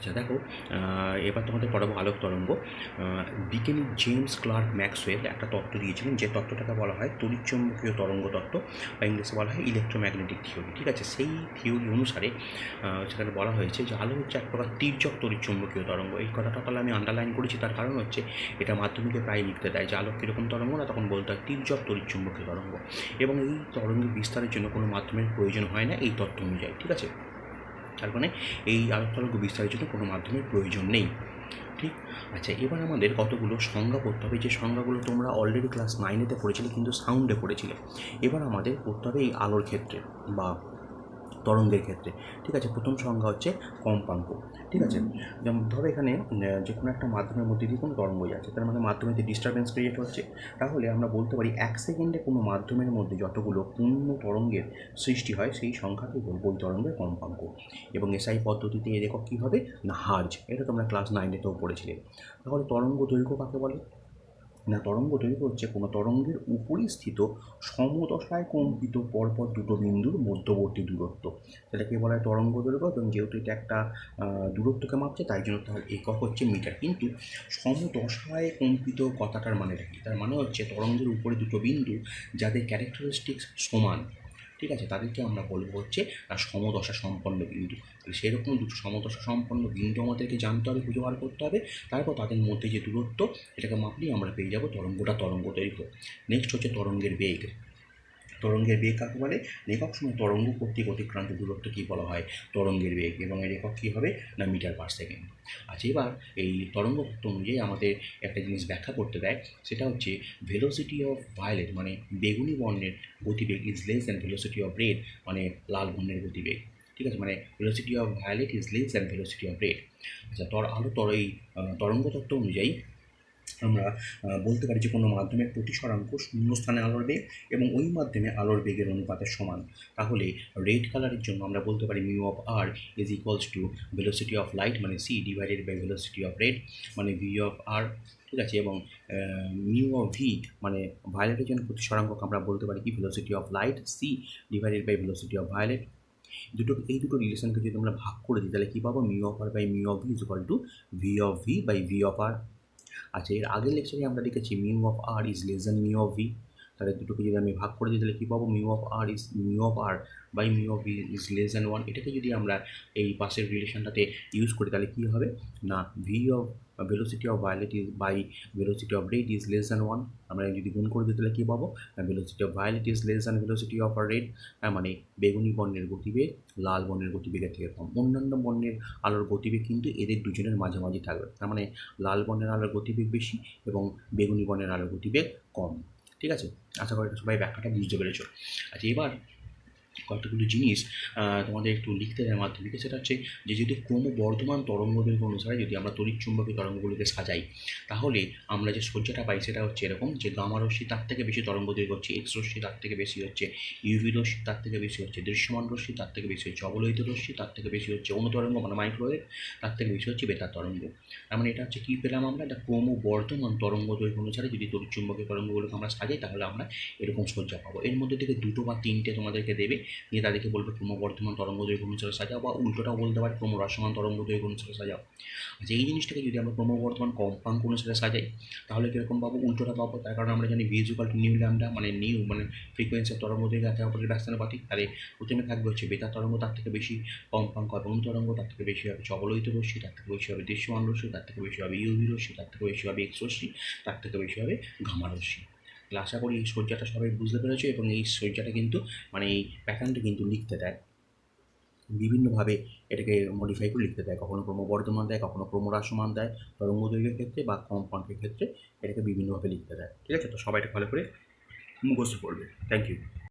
আচ্ছা দেখো, এবার তোমাদের পড়াবো আলোক তরঙ্গ। বিজ্ঞানী জেমস ক্লার্ক ম্যাক্সওয়েল একটা তত্ত্ব দিয়েছিলেন, যে তত্ত্বটাকে বলা হয় তড়িৎচুম্বকীয় তরঙ্গ তত্ত্ব, বা ইংলিশে বলা হয় ইলেকট্রোম্যাগনেটিক থিওরি। ঠিক আছে, সেই থিওরি অনুসারে সেখানে বলা হয়েছে যে আলো হচ্ছে এক প্রকার তির্যক তড়িৎচুম্বকীয় তরঙ্গ। এই কথাটা তাহলে আমি আন্ডারলাইন করেছি, তার কারণ হচ্ছে এটা মাধ্যমিকে প্রায় লিখতে দেয় যে আলোক কীরকম তরঙ্গ, না তখন বলতে হয় তির্যক তড়িৎচুম্বকীয় তরঙ্গ, এবং এই তরঙ্গের বিস্তারের জন্য কোনো মাধ্যমের প্রয়োজন হয় না এই তত্ত্ব অনুযায়ী। ঠিক আছে, তার মানে এই আলোক তরঙ্গ বিস্তারের জন্য কোনো মাধ্যমের প্রয়োজন নেই। ঠিক। আচ্ছা, এবার আমাদের কতগুলো সংজ্ঞা পড়তে হবে, যে সংজ্ঞাগুলো তোমরা অলরেডি ক্লাস 9-এতে পড়েছিলে, কিন্তু সাউন্ডে পড়েছিলে। এবার আমাদের পড়তে হবে এই আলোর ক্ষেত্রে বা তরঙ্গের ক্ষেত্রে। ঠিক আছে, প্রথম সংজ্ঞা হচ্ছে কম্পাঙ্ক। ঠিক আছে, যেমন ধরো এখানে যে কোনো একটা মাধ্যমের মধ্যে দিয়ে কোনো তরঙ্গ যাচ্ছে, তার মানে মাধ্যমেতে ডিস্টারবেন্স ক্রিয়েট হচ্ছে। তাহলে আমরা বলতে পারি 1 সেকেন্ডে কোনো মাধ্যমের মধ্যে যতগুলো পূর্ণ তরঙ্গের সৃষ্টি হয় সেই সংখ্যাকে বলবো ওই তরঙ্গের কম্পাঙ্ক। এবং এসআই পদ্ধতিতে এর একক কী হবে না হার্জ। এটা তোমরা ক্লাস 9-এতেও পড়েছিলে। তাহলে তরঙ্গ দৈর্ঘ্য কাকে বলে না, তরঙ্গ দৈর্ঘ্য হচ্ছে কোনো তরঙ্গের উপরই স্থিত সমদশায় কম্পিত পরপর দুটো বিন্দুর মধ্যবর্তী দূরত্ব, সেটাকে বলা হয় তরঙ্গ দৈর্ঘ্য। এবং যেহেতু এটা একটা দূরত্বকে মাপছে, তাই জন্য তার একক হচ্ছে মিটার। কিন্তু সমদশায় কম্পিত কথাটার মানেটা কি? তার মানে হচ্ছে তরঙ্গের উপরে দুটো বিন্দু যাদের ক্যারেক্টারিস্টিক্স সমান, ঠিক আছে, তাদেরকে আমরা বলবো হচ্ছে সমদশা সম্পন্ন বিন্দু। তাহলে সেরকম দুটো সমদশা সম্পন্ন বিন্দু আমাদেরকে জানতে হবে, খুঁজে বার করতে হবে। তারপর তাদের মধ্যে যে দূরত্ব, এটাকে মাপলেই আমরা পেয়ে যাবো তরঙ্গটা তরঙ্গ দৈর্ঘ্য। নেক্সট হচ্ছে তরঙ্গের বেগ। তরঙ্গের বেগ কাকে বলে? একক সময় তরঙ্গ কর্তৃক অতিক্রান্ত দূরত্ব কী বলা হয়? তরঙ্গের বেগ। এবং এর একক কী হবে না মিটার পার সেকেন্ড। আচ্ছা, এবার এই তরঙ্গ তত্ত্ব অনুযায়ী আমাদের একটা জিনিস ব্যাখ্যা করতে দেয়, সেটা হচ্ছে ভেলোসিটি অফ ভায়োলেট মানে বেগুনি বর্ণের গতিবেগ is less than velocity of red মানে লাল বর্ণের গতিবেগ। ঠিক আছে, মানে velocity of violet is less than velocity of red. আচ্ছা, এই তরঙ্গ তত্ত্ব অনুযায়ী আমরা বলতে পারি যে কোনো মাধ্যমের প্রতিসরাঙ্ক শূন্যস্থানে আলোর বেগ এবং ওই মাধ্যমে আলোর বেগের অনুপাতের সমান। তাহলে রেড কালারের জন্য আমরা বলতে পারি mu of r is equals to velocity of light মানে c divided by velocity of red মানে ভি অফ আর। ঠিক আছে, এবং মিউ অফ ভি মানে ভায়োলেটের জন্য প্রতিসরাঙ্ক আমরা বলতে পারি কি velocity of light c divided by velocity of violet. এই দুটো রিলেশনকে যদি আমরা ভাগ করে দিই, তাহলে কী পাবো? Mu of r by mu of v is equal to v of v by v of r. আচ্ছা, এর আগের লেকচারে আমরা দেখেছি mu of r is less than mu of v. তাহলে দুটোকে যদি আমি ভাগ করে দিই, তাহলে কী পাবো? Mu of r by mu of v is less than 1। এটাকে যদি আমরা এই পাশের রিলেশনটাতে ইউজ করি, তাহলে কী হবে না v of velocity of violet is by velocity of red is less than 1। আমরা যদি গুণ করে দিই, তাহলে কী পাবো? Velocity of violet is less than velocity of red, মানে বেগুনি বর্ণের গতিবেগ লাল বর্ণের গতিবেগের থেকে কম। অন্যান্য বর্ণের আলোর গতিবেগ কিন্তু এদের দুজনের মাঝামাঝি থাকবে, তার মানে লাল বর্ণের আলোর গতিবেগ বেশি এবং বেগুনি বর্ণের আলোর গতিবেগ কম। ঠিক আছে, আশা করি সবাই ব্যাখ্যাটা বুঝতে পেরেছো। আচ্ছা, এবার কতগুলো জিনিস তোমাদের একটু লিখতে দেয় মাধ্যমিকে, সেটা হচ্ছে যে যদি ক্রমবর্ধমান তরঙ্গ দৈর্ঘ্য অনুসারে যদি আমরা তড়িৎচুম্বকীয় তরঙ্গগুলিকে সাজাই, তাহলে আমরা যে সজ্জাটা পাই সেটা হচ্ছে এরকম, যে গামা রশ্মি তার থেকে বেশি তরঙ্গ দৈর্ঘ্য হচ্ছে এক্স রশ্মি, তার থেকে বেশি হচ্ছে ইউভি রশ্মি, তার থেকে বেশি হচ্ছে দৃশ্যমান রশ্মি, তার থেকে বেশি হচ্ছে অবলোহিত রশ্মি, তার থেকে বেশি হচ্ছে অনুতরঙ্গ মানে মাইক্রোওয়েভ, তার থেকে বেশি হচ্ছে বেতার তরঙ্গ। তার মানে এটা হচ্ছে কী পেলাম আমরা? একটা ক্রমবর্ধমান তরঙ্গ দৈর্ঘ্য অনুসারে যদি তড়িৎচুম্বকীয় তরঙ্গগুলোকে আমরা সাজাই, তাহলে আমরা এরকম সজ্জা পাবো। এর মধ্যে থেকে 2 বা 3টে তোমাদেরকে দেবে, নিয়ে তাদেরকে বলবে ক্রমবর্ধমান তরঙ্গ দৈর্ঘ্য অনুসারে সাজাও, বা উল্টোটাও বলতে পারে ক্রমহ্রাসমান তরঙ্গ দৈর্ঘ্য অনুসারে সাজাও। আচ্ছা, এই জিনিসটাকে যদি আমরা ক্রমবর্ধমান কম্পাঙ্ক অনুসারে সাজাই, তাহলে কীরকম পাবো? উল্টোটা পাবো। তার কারণ আমরা জানি V is equal two new lambda মানে নিউ মানে ফ্রিকোয়েন্সি অফ তরঙ্গ দৈর্ঘ্য একে অপরের ব্যস্তানুপাতিক। তাহলে প্রথমে থাকবে হচ্ছে বেতার তরঙ্গ, তার থেকে বেশি কম্পাঙ্ক হবে অনুতরঙ্গ, তার থেকে বেশি হবে অবলোহিত রশ্মি, তার থেকে বেশি হবে দৃশ্যমান রশ্মি, তার থেকে বেশি হবে ইউভি রশ্মি, তার থেকে বেশি হবে এক্স রশ্মি, তার থেকে বেশি হবে গামা রশ্মি। তাহলে আশা করি এই সজ্জাটা সবাই বুঝতে পেরেছো, এবং এই সজ্জাটা কিন্তু মানে এই প্যাটার্নটা কিন্তু লিখতে দেয় বিভিন্নভাবে, এটাকে মডিফাই করে লিখতে দেয়, কখনো ক্রমবর্ধমান দেয়, কখনো ক্রমহ্রাসমান দেয় তরঙ্গ দৈর্ঘ্যের ক্ষেত্রে, বা কম্পাঙ্কের ক্ষেত্রে এটাকে বিভিন্নভাবে লিখতে দেয়। ঠিক আছে, তো সবাই এটা ভালো করে মুখস্থ করবে। Thank you.